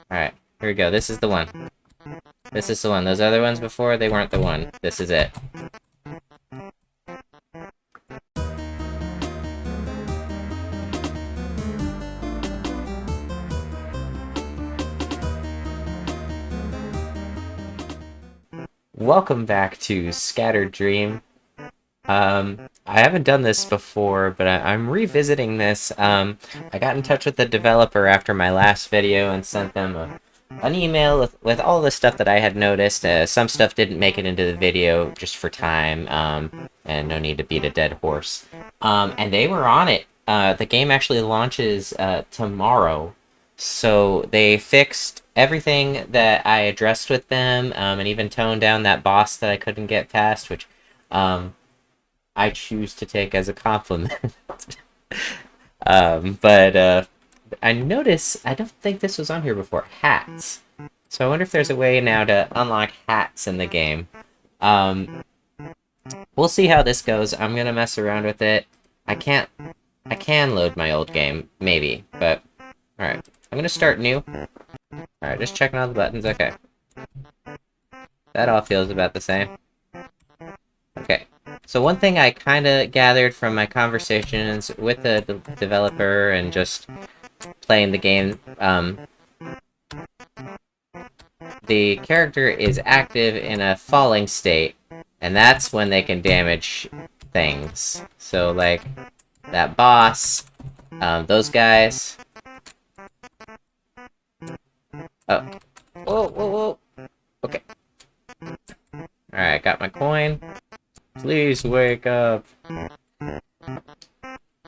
Alright, here we go. This is the one. This is the one. Those other ones before, they weren't the one. This is it. Welcome back to Scattered Dream. I haven't done this before, but I'm revisiting this. I got in touch with the developer after my last video and sent them an email with all the stuff that I had noticed. Some stuff didn't make it into the video just for time, and no need to beat a dead horse. And they were on it. The game actually launches tomorrow. So they fixed everything that I addressed with them, and even toned down that boss that I couldn't get past, which I choose to take as a compliment. But I notice, I don't think this was on here before, hats. So I wonder if there's a way now to unlock hats in the game. We'll see how this goes. I'm gonna mess around with it. I can load my old game, maybe, but alright. I'm gonna start new. Alright, just checking all the buttons, okay. That all feels about the same. Okay. So one thing I kinda gathered from my conversations with the developer and just playing the game, the character is active in a falling state, and that's when they can damage things. So, like, that boss, those guys. Oh. Whoa, whoa, whoa. Okay. Alright, got my coin. Please wake up.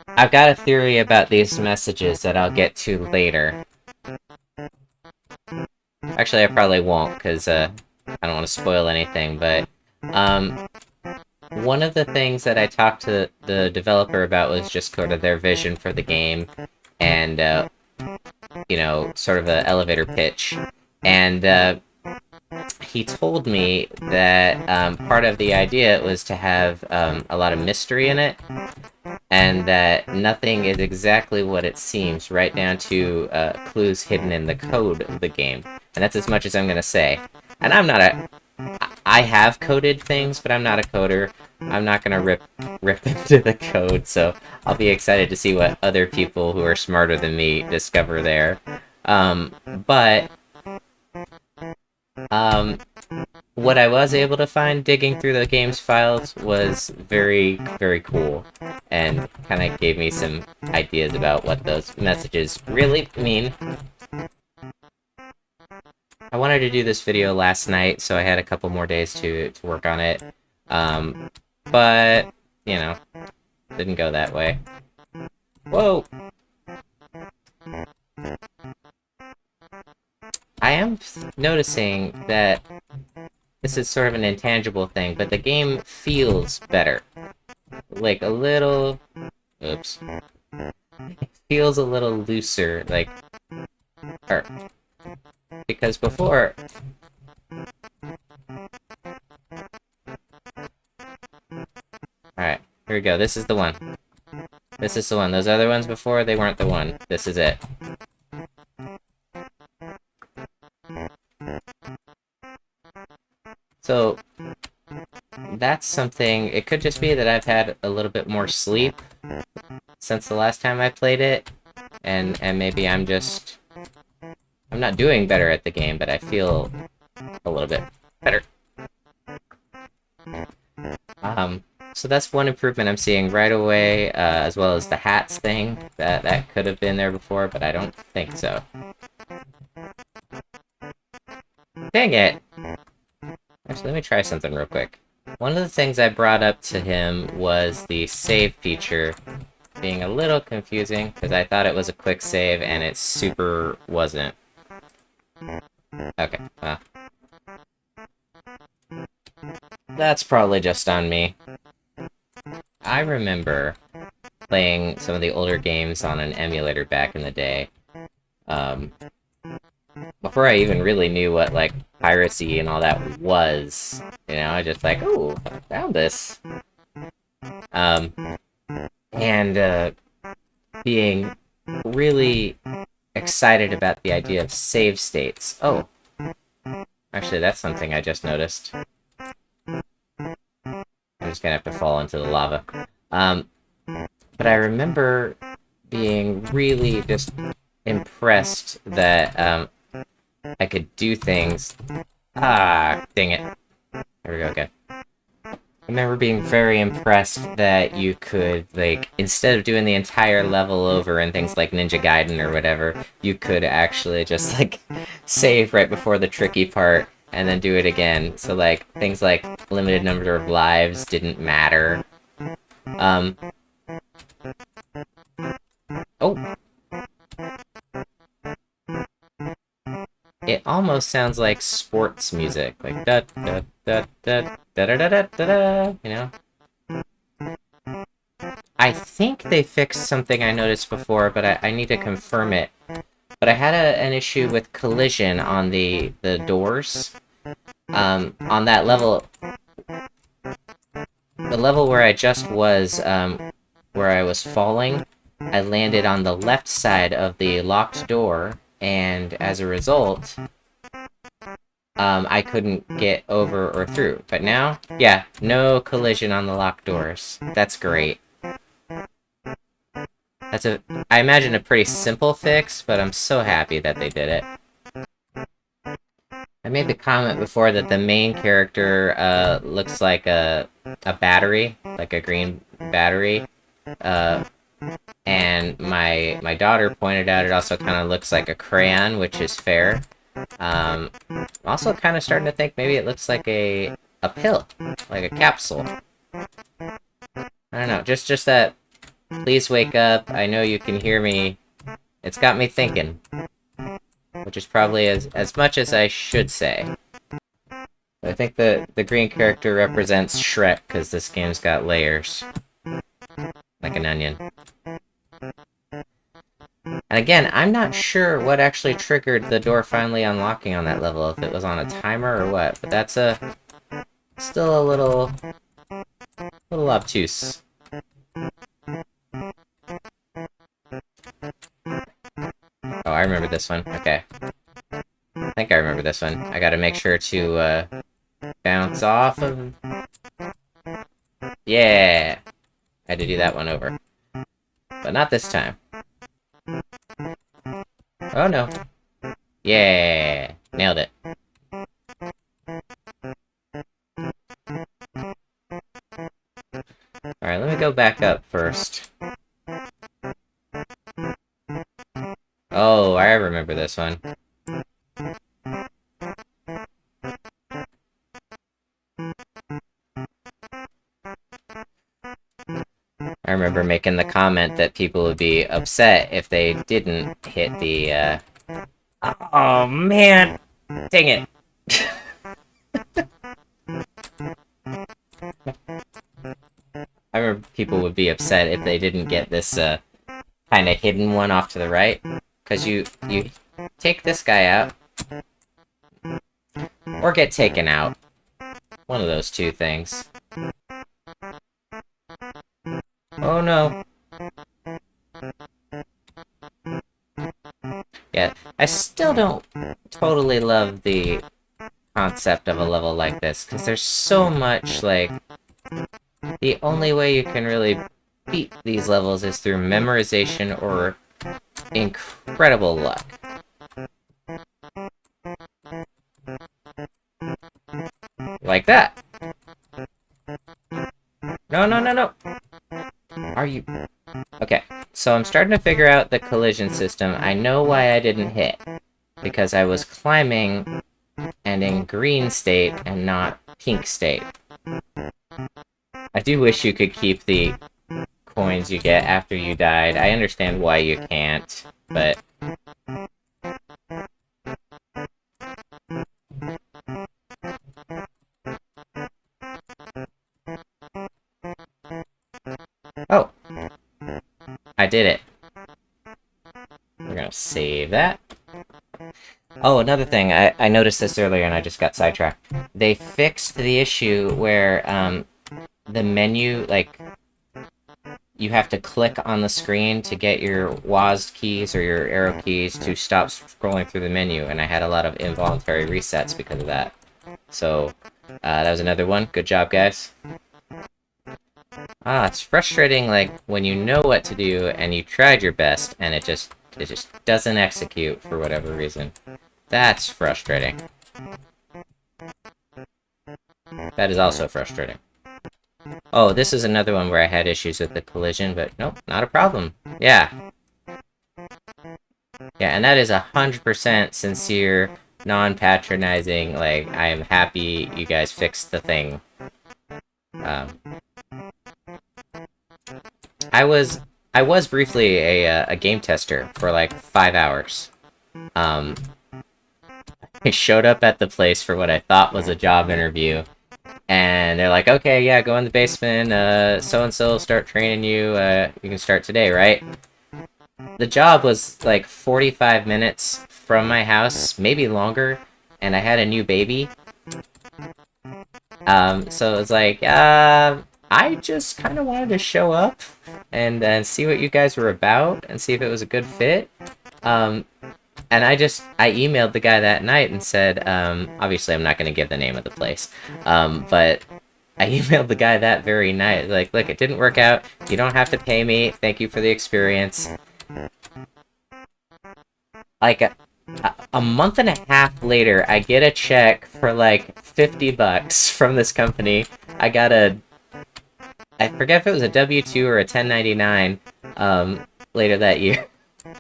I've got a theory about these messages that I'll get to later. Actually, I probably won't, because I don't want to spoil anything, but one of the things that I talked to the developer about was just sort of their vision for the game, and, you know, sort of an elevator pitch. And he told me that part of the idea was to have a lot of mystery in it, and that nothing is exactly what it seems, right down to clues hidden in the code of the game. And that's as much as I'm gonna say. And I'm not a... I have coded things, but I'm not a coder. I'm not gonna rip into the code, so I'll be excited to see what other people who are smarter than me discover there. But what I was able to find digging through the game's files was very, very cool, and kind of gave me some ideas about what those messages really mean. I wanted to do this video last night, so I had a couple more days to work on it, but, you know, didn't go that way. Whoa! I am noticing that this is sort of an intangible thing, but the game feels better. Like, a little... Oops. It feels a little looser, like... Because before... Alright, here we go. This is the one. This is the one. Those other ones before, they weren't the one. This is it. So, that's something... It could just be that I've had a little bit more sleep since the last time I played it, and maybe I'm just... I'm not doing better at the game, but I feel a little bit better. So that's one improvement I'm seeing right away, as well as the hats thing. That could have been there before, but I don't think so. Dang it! Actually, let me try something real quick. One of the things I brought up to him was the save feature being a little confusing, because I thought it was a quick save, and it super wasn't. Okay, well. That's probably just on me. I remember playing some of the older games on an emulator back in the day. Before I even really knew what, like, piracy and all that was. You know, I just like, ooh, I found this. And being really excited about the idea of save states. Oh, actually, that's something I just noticed. I'm just gonna have to fall into the lava. But I remember being really just impressed that I could do things. Ah, dang it. There we go, okay. I remember being very impressed that you could, like, instead of doing the entire level over in things like Ninja Gaiden or whatever, you could actually just, like, save right before the tricky part and then do it again. So, like, things like limited number of lives didn't matter. Oh! It almost sounds like sports music, like da da da da da da da da da da, you know? I think they fixed something I noticed before, but I need to confirm it. But I had an issue with collision on the doors. On that level, the level where I just was, where I was falling, I landed on the left side of the locked door, and as a result, I couldn't get over or through. But now, yeah, no collision on the locked doors. That's great. That's I imagine a pretty simple fix, but I'm so happy that they did it. I made the comment before that the main character, looks like a battery, like a green battery. And my daughter pointed out it also kind of looks like a crayon, which is fair. I'm also kind of starting to think maybe it looks like a pill, like a capsule. I don't know, just that, please wake up, I know you can hear me. It's got me thinking. Which is probably as much as I should say. I think the green character represents Shrek, because this game's got layers. Like an onion. And again, I'm not sure what actually triggered the door finally unlocking on that level, if it was on a timer or what, but that's still a little obtuse. Oh, I remember this one. Okay. I think I remember this one. I gotta make sure to, bounce off of... Yeah! I had to do that one over. But not this time. Oh no. Yeah! Nailed it. Alright, let me go back up first. Oh, I remember this one. I remember making the comment that people would be upset if they didn't hit the, Oh, man! Dang it! I remember people would be upset if they didn't get this, kind of hidden one off to the right. Because you take this guy out, or get taken out. One of those two things. Oh no. Yeah, I still don't totally love the concept of a level like this, because there's so much, like... The only way you can really beat these levels is through memorization or incredible luck. Like that. No, no, no, no! Are you... Okay, so I'm starting to figure out the collision system. I know why I didn't hit. Because I was climbing and in green state and not pink state. I do wish you could keep the coins you get after you died. I understand why you can't, but... Oh! I did it. We're gonna save that. Oh, another thing, I noticed this earlier and I just got sidetracked. They fixed the issue where, the menu, like, you have to click on the screen to get your WASD keys or your arrow keys to stop scrolling through the menu, and I had a lot of involuntary resets because of that. So, that was another one. Good job, guys. It's frustrating, like, when you know what to do and you tried your best and it just doesn't execute for whatever reason. That's frustrating. That is also frustrating. Oh, this is another one where I had issues with the collision, but nope, not a problem. Yeah. Yeah, and that is 100% sincere, non-patronizing, like, I am happy you guys fixed the thing. Um, I was briefly a game tester for like 5 hours. Um, I showed up at the place for what I thought was a job interview, and they're like, okay, yeah, go in the basement, so-and-so will start training you, you can start today, right? The job was like 45 minutes from my house, maybe longer, and I had a new baby. So it was like, I just kind of wanted to show up and see what you guys were about and see if it was a good fit. Um, and I emailed the guy that night and said, obviously I'm not going to give the name of the place, but I emailed the guy that very night, like, look, it didn't work out, you don't have to pay me, thank you for the experience. Like, a month and a half later, I get a check for like $50 from this company. I got I forget if it was a W-2 or a 1099, later that year,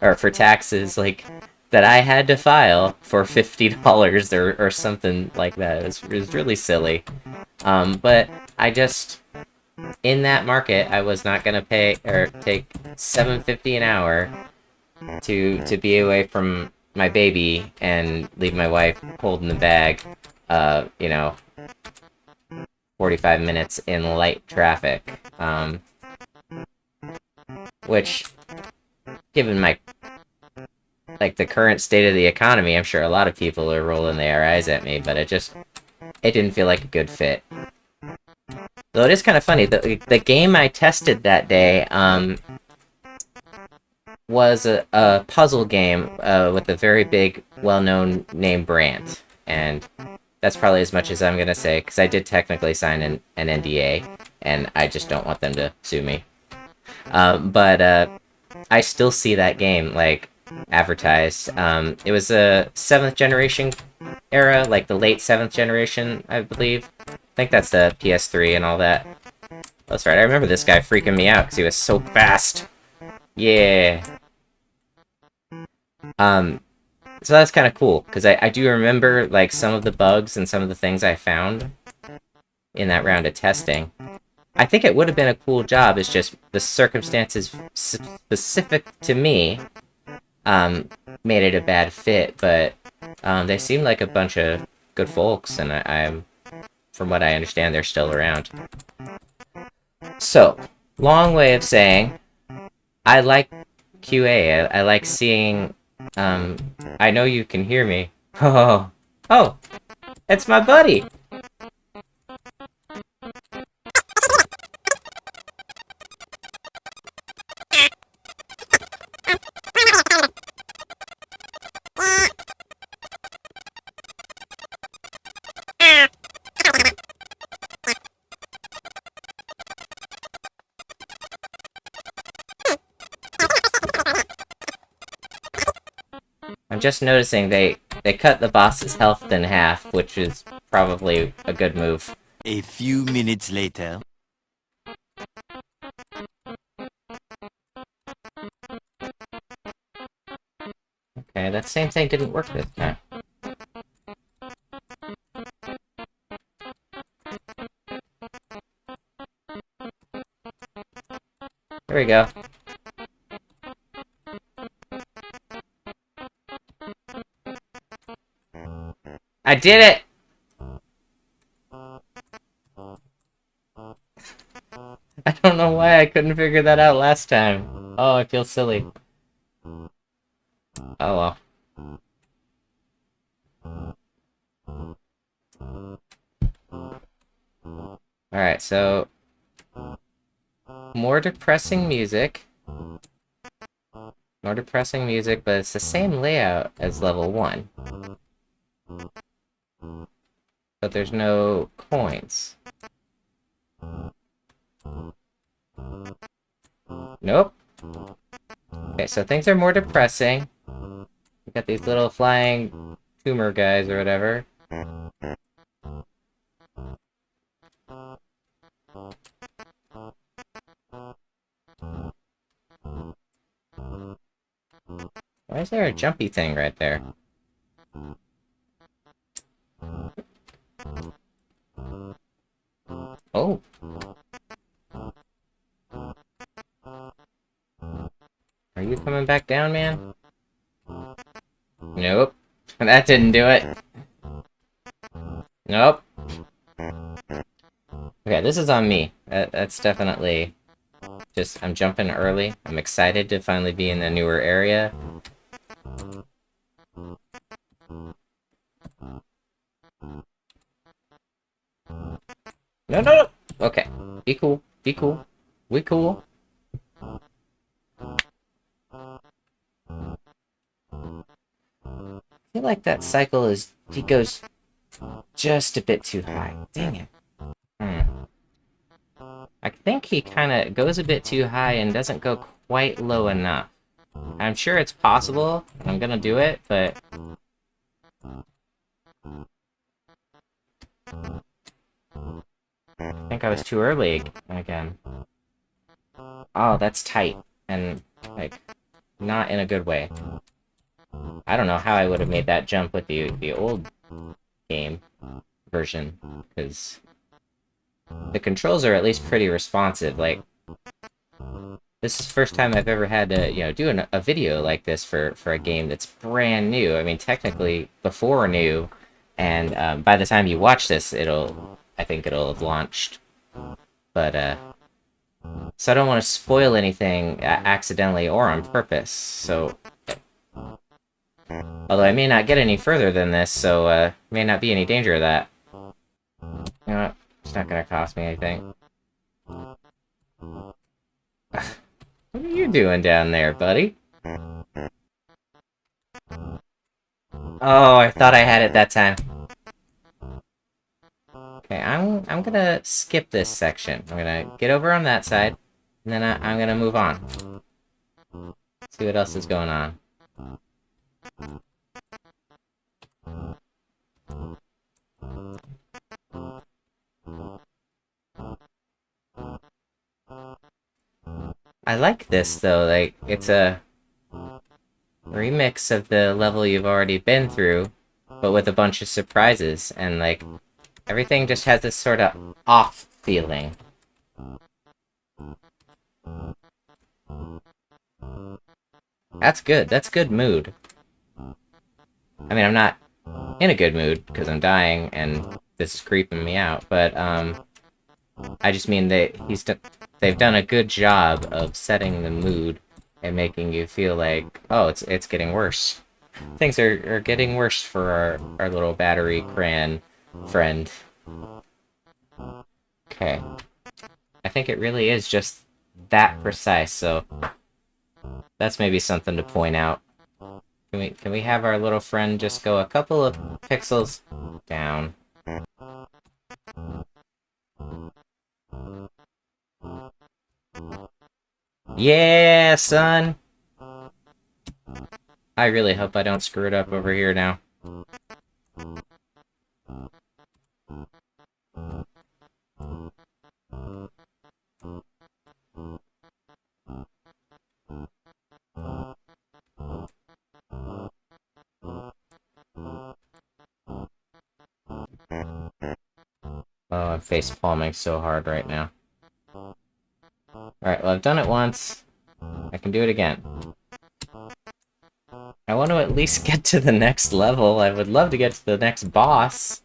or for taxes, like, that I had to file for $50 or something like that. It was really silly. But I just, in that market, I was not gonna pay, or take $7.50 an hour to be away from my baby and leave my wife holding the bag, you know, 45 minutes in light traffic. Which, given my, like, the current state of the economy, I'm sure a lot of people are rolling their eyes at me, but it didn't feel like a good fit. Though it is kind of funny, the game I tested that day, was a puzzle game with a very big, well-known name brand, and that's probably as much as I'm gonna say, because I did technically sign an NDA, and I just don't want them to sue me. But I still see that game, like, advertised. It was a 7th generation era, like the late 7th generation, I believe. I think that's the PS3 and all that. That's right, I remember this guy freaking me out, because he was so fast. Yeah. So that's kind of cool, because I do remember, like, some of the bugs and some of the things I found in that round of testing. I think it would have been a cool job, it's just the circumstances specific to me, made it a bad fit, but, they seem like a bunch of good folks, and from what I understand, they're still around. So, long way of saying, I like QA, I like seeing, I know you can hear me. Oh, oh, it's my buddy! I'm just noticing they cut the boss's health in half, which is probably a good move. A few minutes later. Okay, that same thing didn't work this time. There we go. I did it! I don't know why I couldn't figure that out last time. Oh, I feel silly. Oh well. Alright, so... more depressing music. More depressing music, but it's the same layout as level 1. But there's no coins. Nope. Okay, so things are more depressing. We got these little flying tumor guys or whatever. Why is there a jumpy thing right there? Oh. Are you coming back down, man? Nope. That didn't do it. Nope. Okay, this is on me. That's definitely... just, I'm jumping early. I'm excited to finally be in a newer area. No, no, no! Okay. Be cool. Be cool. We cool. I feel like that cycle is... he goes just a bit too high. Dang it. I think he kind of goes a bit too high and doesn't go quite low enough. I'm sure it's possible. I'm gonna do it, but... I think I was too early again. Oh, that's tight. And, like, not in a good way. I don't know how I would have made that jump with the old game version, because the controls are at least pretty responsive. Like, this is the first time I've ever had to, you know, do a video like this for a game that's brand new. I mean, technically, before new, and by the time you watch this, I think it'll have launched. But, so I don't want to spoil anything accidentally or on purpose, so... although I may not get any further than this, so, may not be any danger of that. You know what? It's not gonna cost me anything. What are you doing down there, buddy? Oh, I thought I had it that time. Okay, I'm gonna skip this section. I'm gonna get over on that side, and then I'm gonna move on. See what else is going on. I like this, though. Like, it's a remix of the level you've already been through, but with a bunch of surprises, and, like, everything just has this sort of off feeling. That's good. That's good mood. I mean, I'm not in a good mood, because I'm dying, and this is creeping me out, but, I just mean that they've done a good job of setting the mood and making you feel like, oh, it's getting worse. Things are getting worse for our little battery cran friend. Okay. I think it really is just that precise, so that's maybe something to point out. Can we have our little friend just go a couple of pixels down? Yeah, son! I really hope I don't screw it up over here now. Oh, I'm face palming so hard right now. Alright, well, I've done it once. I can do it again. I want to at least get to the next level. I would love to get to the next boss.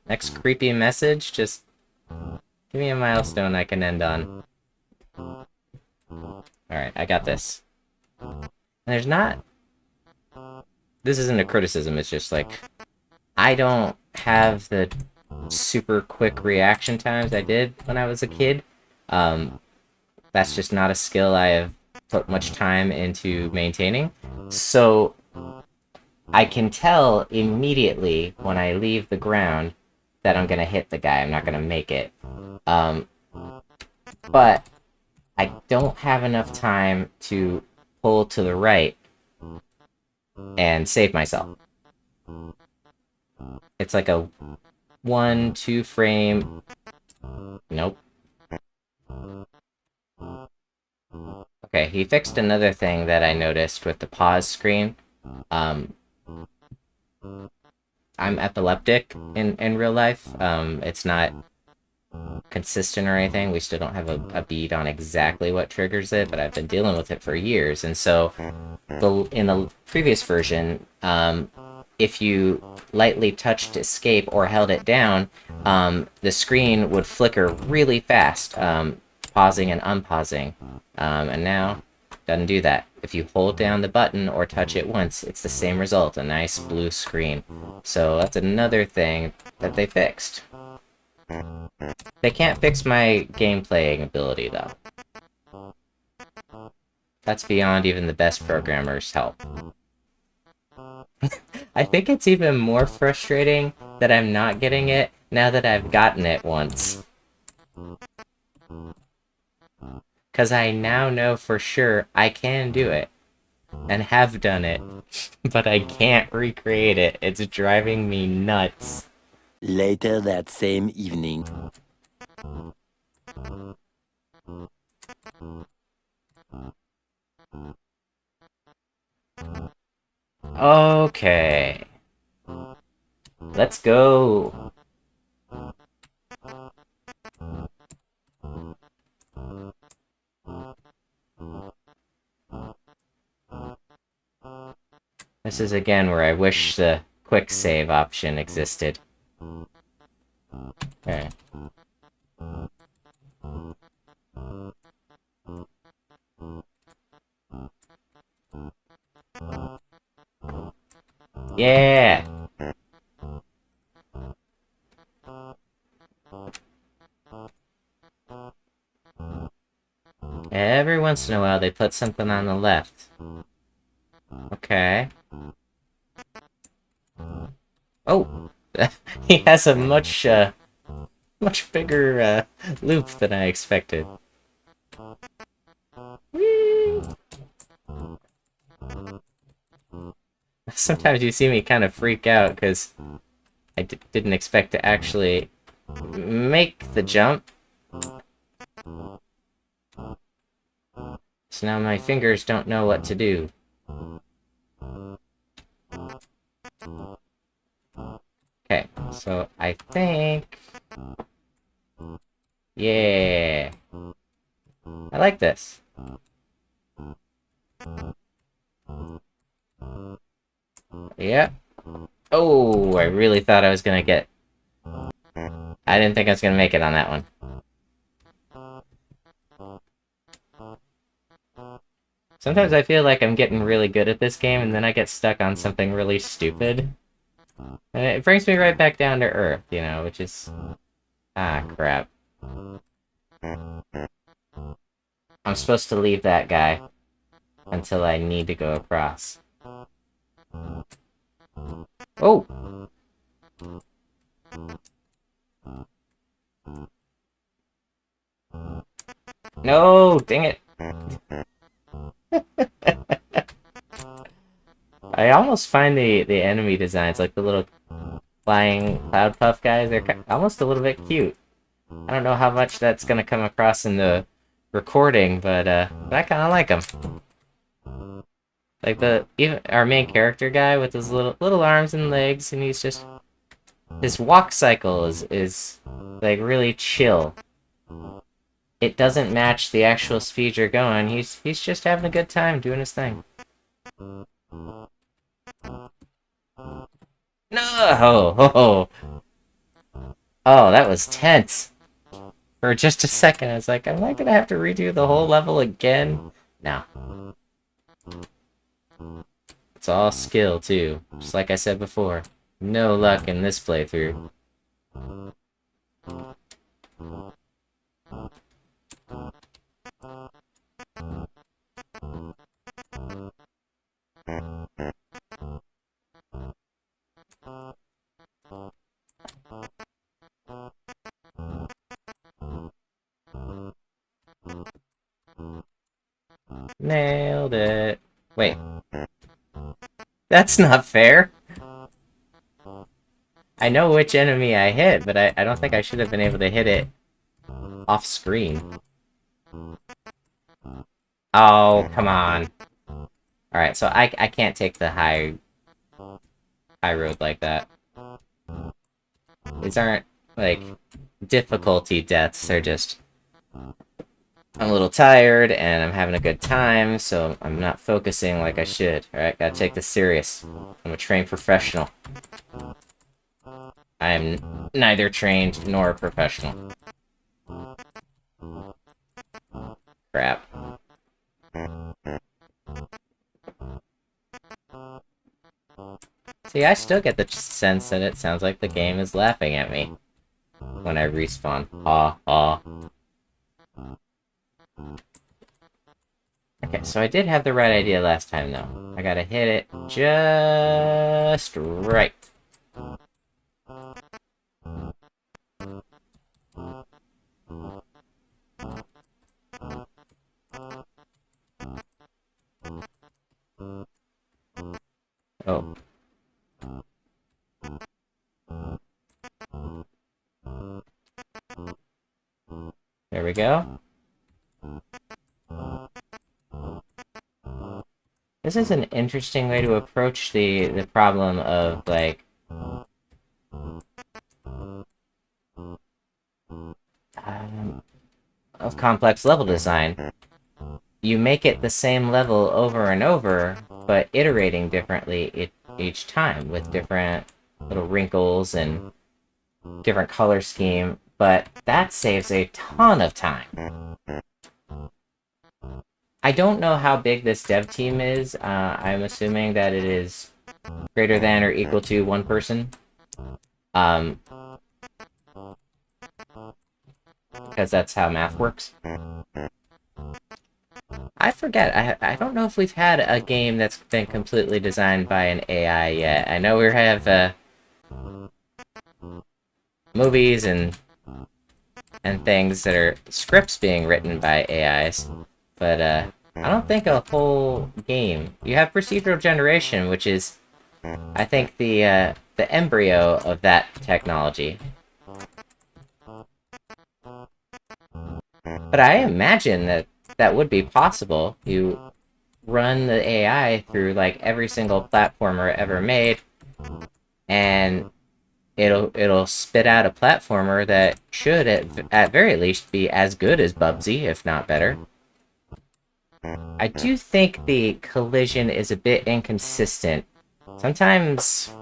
Next creepy message, just give me a milestone I can end on. Alright, I got this. And there's not... this isn't a criticism, it's just like... I don't have the super quick reaction times I did when I was a kid. That's just not a skill I have put much time into maintaining. So I can tell immediately when I leave the ground that I'm gonna hit the guy. I'm not gonna make it. Um, but I don't have enough time to pull to the right and save myself. It's like a 1-2 frame. Nope. Okay, he fixed another thing that I noticed with the pause screen. Um, I'm epileptic in real life. It's not consistent or anything. We still don't have a bead on exactly what triggers it, but I've been dealing with it for years. And so, in the previous version, if you lightly touched escape or held it down, the screen would flicker really fast, pausing and unpausing. And now, doesn't do that. If you hold down the button or touch it once, it's the same result, a nice blue screen. So that's another thing that they fixed. They can't fix my game playing ability, though. That's beyond even the best programmers' help. I think it's even more frustrating that I'm not getting it now that I've gotten it once. Because I now know for sure I can do it. And have done it. But I can't recreate it. It's driving me nuts. Later that same evening. Okay. Let's go. This is again where I wish the quick save option existed. Okay. Yeah! Every once in a while they put something on the left. Okay. Oh! He has a much bigger loop than I expected. Whee! Sometimes you see me kind of freak out because I didn't expect to actually make the jump. So now my fingers don't know what to do. Okay, so I think... Yeah! I like this. Yeah. Oh, I really thought I was gonna get... I didn't think I was gonna make it on that one. Sometimes I feel like I'm getting really good at this game, and then I get stuck on something really stupid. And it brings me right back down to earth, you know, which is... Ah, crap. I'm supposed to leave that guy until I need to go across. Oh! No! Dang it! I almost find the enemy designs, like the little flying cloud puff guys, they're almost a little bit cute. I don't know how much that's gonna come across in the recording, but I kind of like them. Like even our main character guy with his little arms and legs, and he's just his walk cycle is like really chill. It doesn't match the actual speed you're going. He's just having a good time doing his thing. No! Oh, that was tense. For just a second, I was like, am I gonna have to redo the whole level again? No. It's all skill, too. Just like I said before. No luck in this playthrough. Nailed it. Wait. That's not fair. I know which enemy I hit, but I don't think I should have been able to hit it off screen. Oh, come on. Alright, so I can't take the high road like that. These aren't, like, difficulty deaths. They're just... I'm a little tired, and I'm having a good time, so I'm not focusing like I should. Alright, gotta take this serious. I'm a trained professional. I am neither trained nor a professional. Crap. See, I still get the sense that it sounds like the game is laughing at me when I respawn. Aw. Okay, so I did have the right idea last time, though. I gotta hit it just right. Oh. There we go. This is an interesting way to approach the problem of, like... of complex level design. You make it the same level over and over, but iterating differently each time, with different little wrinkles and different color scheme, but that saves a ton of time. I don't know how big this dev team is. I'm assuming that it is greater than or equal to one person. Because that's how math works. I forget. I don't know if we've had a game that's been completely designed by an AI yet. I know we have movies and things that are scripts being written by AIs, but I don't think a whole game. You have procedural generation, which is, I think, the embryo of that technology. But I imagine that would be possible. You run the AI through, like, every single platformer ever made, and it'll spit out a platformer that should, at very least, be as good as Bubsy, if not better. I do think the collision is a bit inconsistent. Sometimes...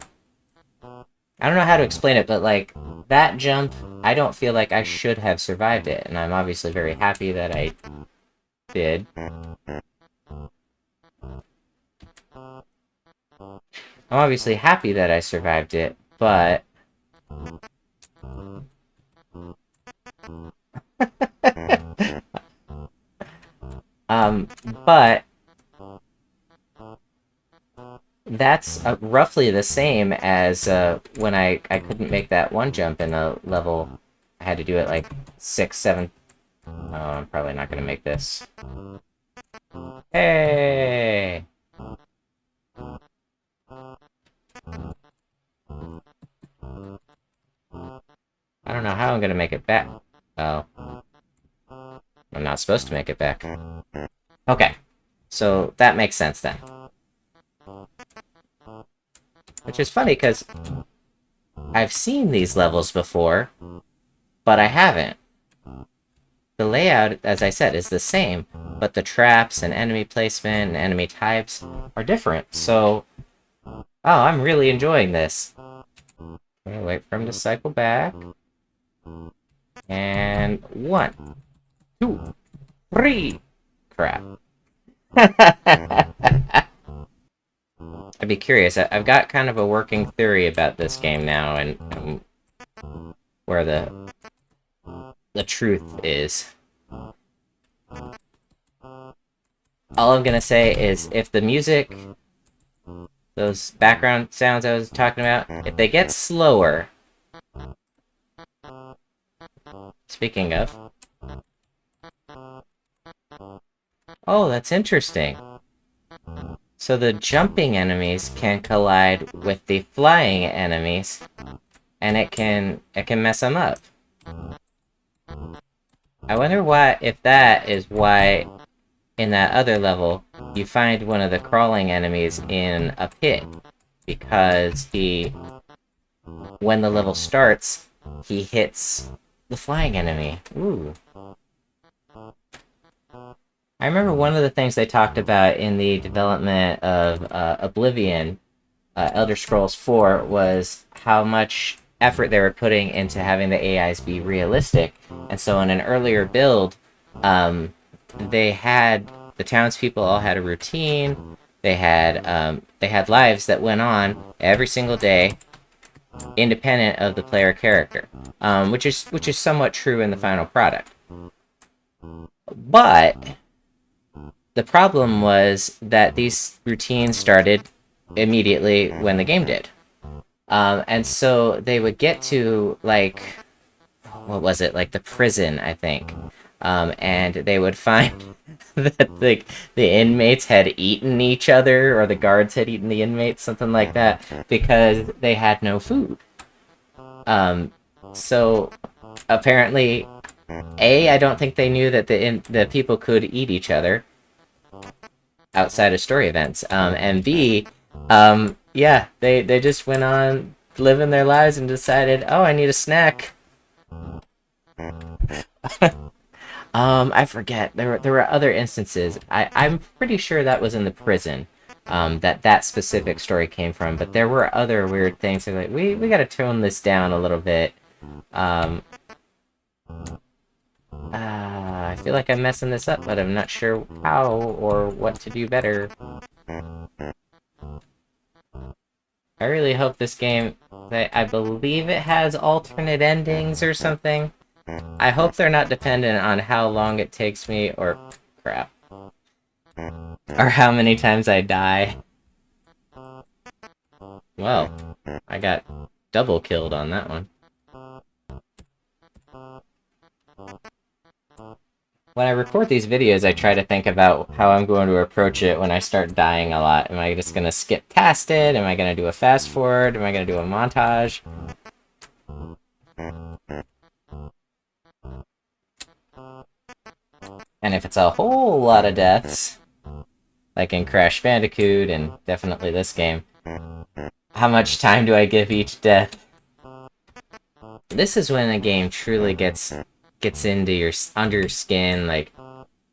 I don't know how to explain it, but, like, that jump, I don't feel like I should have survived it, and I'm obviously very happy that I did. I'm obviously happy that I survived it, but... but... that's roughly the same as when I couldn't make that one jump in a level. I had to do it like 6, 7... Oh, I'm probably not gonna make this. Hey! I don't know how I'm gonna make it back. Oh. I'm not supposed to make it back. Okay. So, that makes sense then. Which is funny, because I've seen these levels before, but I haven't. The layout, as I said, is the same, but the traps and enemy placement and enemy types are different, so... Oh, I'm really enjoying this. Okay, wait for him to cycle back. And 1, 2, 3! Crap. I'd be curious. I've got kind of a working theory about this game now, and where the truth is. all I'm gonna say is if the music, those background sounds I was talking about, if they get slower, speaking of, oh, that's interesting. So the jumping enemies can collide with the flying enemies, and it can mess them up. I wonder why, if that is why in that other level you find one of the crawling enemies in a pit, because when the level starts, he hits the flying enemy. Ooh. I remember one of the things they talked about in the development of Oblivion, Elder Scrolls 4, was how much effort they were putting into having the AIs be realistic. And so in an earlier build, um, they had the townspeople all had a routine. They had lives that went on every single day, independent of the player character, which is somewhat true in the final product. But the problem was that these routines started immediately when the game did. And so they would get to, like, what was it? Like the prison, I think. And they would find that the inmates had eaten each other, or the guards had eaten the inmates, something like that, because they had no food. Um, so apparently, I don't think they knew that the people could eat each other outside of story events. And B, yeah, they just went on living their lives and decided, oh, I need a snack. I forget. There were other instances. I'm pretty sure that was in the prison. That specific story came from, but there were other weird things. They're like, we got to tone this down a little bit. Um, I feel like I'm messing this up, but I'm not sure how or what to do better. I really hope this game, I believe it has alternate endings or something. I hope they're not dependent on how long it takes me, or crap, or how many times I die. Well, I got double killed on that one. When I record these videos, I try to think about how I'm going to approach it when I start dying a lot. Am I just going to skip past it? Am I going to do a fast forward? Am I going to do a montage? And if it's a whole lot of deaths, like in Crash Bandicoot and definitely this game, how much time do I give each death? This is when a game truly gets into your under your skin, like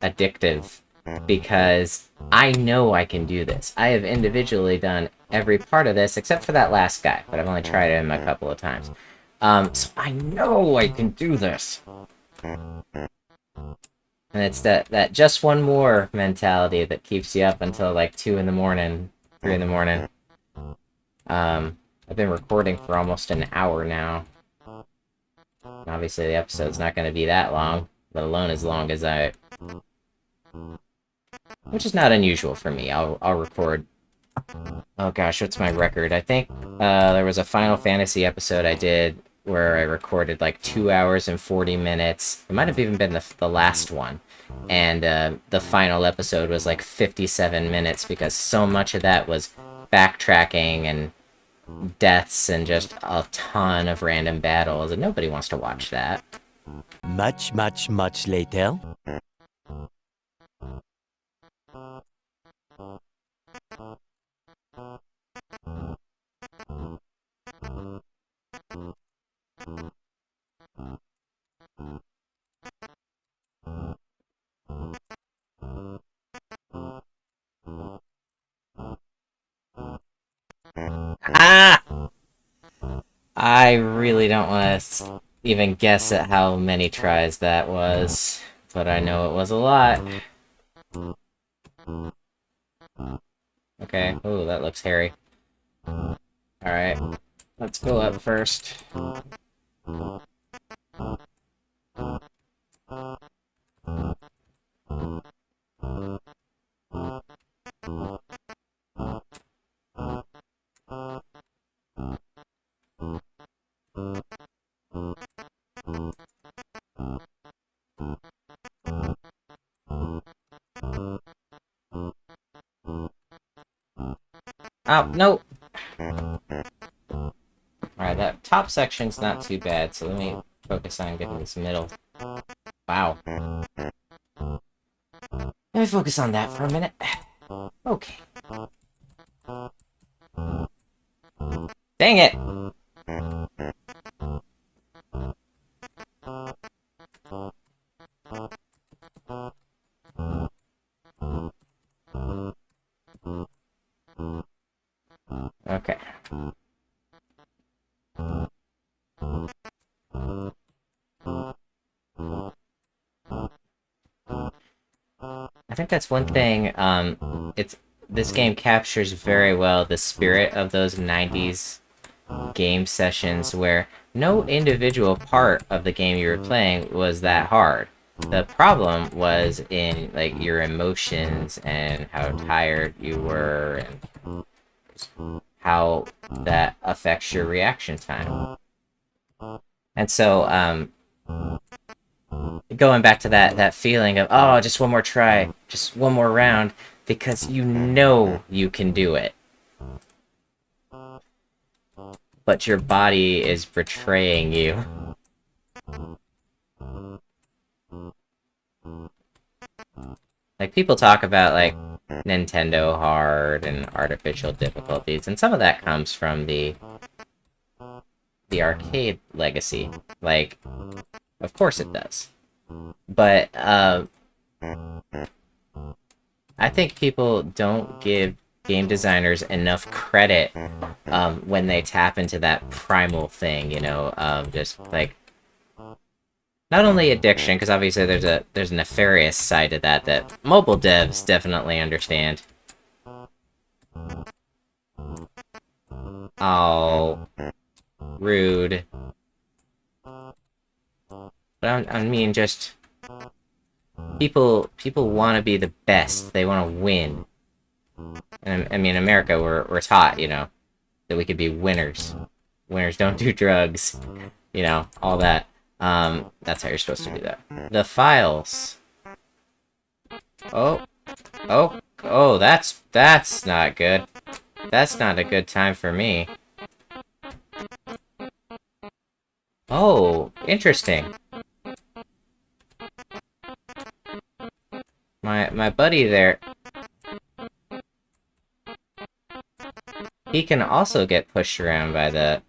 addictive, because I know I can do this. I have individually done every part of this except for that last guy, but I've only tried him a couple of times. So I know I can do this. And it's that just one more mentality that keeps you up until like 2 in the morning, 3 in the morning. I've been recording for almost an hour now. Obviously, the episode's not going to be that long, let alone as long as which is not unusual for me. I'll record. Oh gosh, what's my record? I think there was a Final Fantasy episode I did where I recorded like 2 hours and 40 minutes. It might have even been the last one. And the final episode was like 57 minutes because so much of that was backtracking and deaths and just a ton of random battles, and nobody wants to watch that. Much, much, much later. Ah! I really don't want to even guess at how many tries that was, but I know it was a lot. Okay, ooh, that looks hairy. Alright, let's go up first. Oh, no! Alright, that top section's not too bad, so let me focus on getting this middle. Wow. Let me focus on that for a minute. Okay. Dang it! Okay. I think that's one thing, this game captures very well the spirit of those 90s game sessions where no individual part of the game you were playing was that hard. The problem was in, like, your emotions and how tired you were and how that affects your reaction time. And so, going back to that feeling of, oh, just one more try, just one more round, because you know you can do it. But your body is betraying you. Like, people talk about, like, Nintendo hard and artificial difficulties, and some of that comes from the arcade legacy. Like, of course it does. But, I think people don't give game designers enough credit when they tap into that primal thing, you know, just, like, not only addiction, because obviously there's a nefarious side to that mobile devs definitely understand. Oh, rude. But I mean, just people want to be the best. They want to win. And I mean, in America, we're taught, you know, that we could be winners. Winners don't do drugs. You know, all that. That's how you're supposed to do that. The files. Oh, that's not good. That's not a good time for me. Oh, interesting. My buddy there, he can also get pushed around by the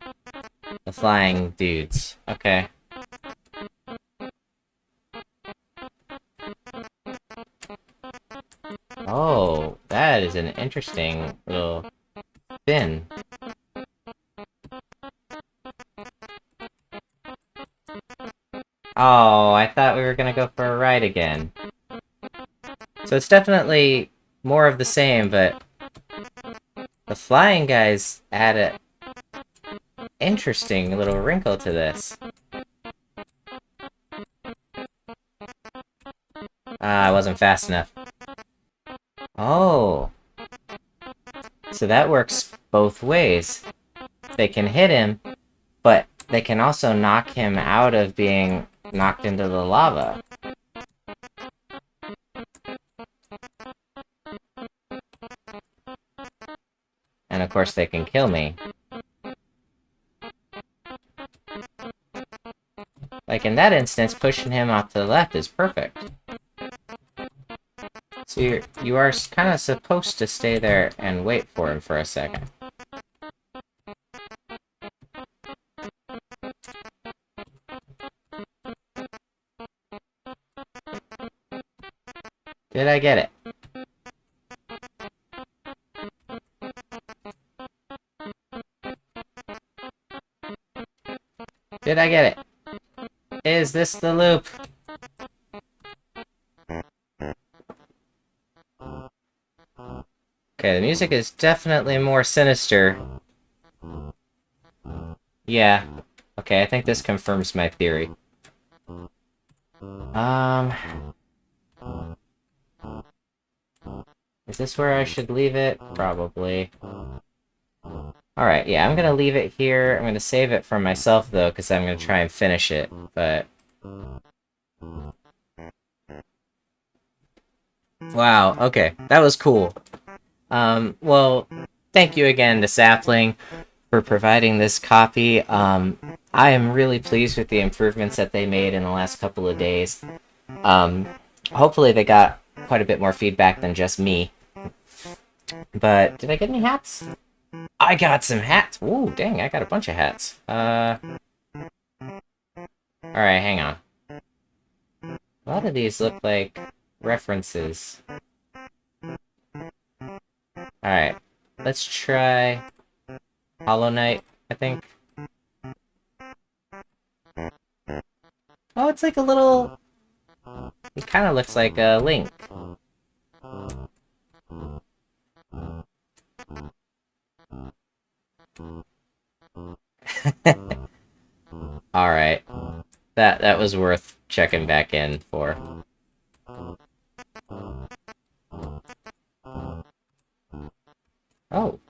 flying dudes. Okay. Oh, that is an interesting little spin. Oh, I thought we were gonna go for a ride again. So it's definitely more of the same, but the flying guys add a interesting little wrinkle to this. Ah, I wasn't fast enough. Oh. So that works both ways. They can hit him, but they can also knock him out of being knocked into the lava. And of course they can kill me. Like in that instance, pushing him off to the left is perfect. So you are kind of supposed to stay there and wait for him for a second. Did I get it? Did I get it? Is this the loop? Okay, the music is definitely more sinister. Yeah. Okay, I think this confirms my theory. Is this where I should leave it? Probably. Alright, yeah, I'm gonna leave it here. I'm gonna save it for myself, though, because I'm gonna try and finish it, but... Wow, okay, that was cool. Well, thank you again to Sapling for providing this copy. I am really pleased with the improvements that they made in the last couple of days. Um, Hopefully they got quite a bit more feedback than just me. But did I get any hats? I got some hats. Ooh, dang, I got a bunch of hats. Alright, hang on. A lot of these look like references. Alright, let's try Hollow Knight, I think. Oh, it's like a little... It kind of looks like a Link. Alright. That was worth checking back in for. Oh.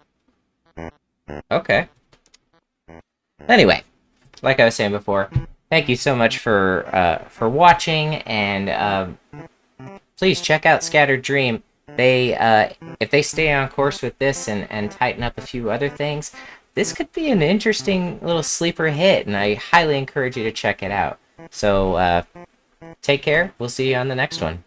Okay. Anyway, like I was saying before, thank you so much for watching, and please check out Scattered Dream. They if they stay on course with this and tighten up a few other things, this could be an interesting little sleeper hit, and I highly encourage you to check it out. So take care. We'll see you on the next one.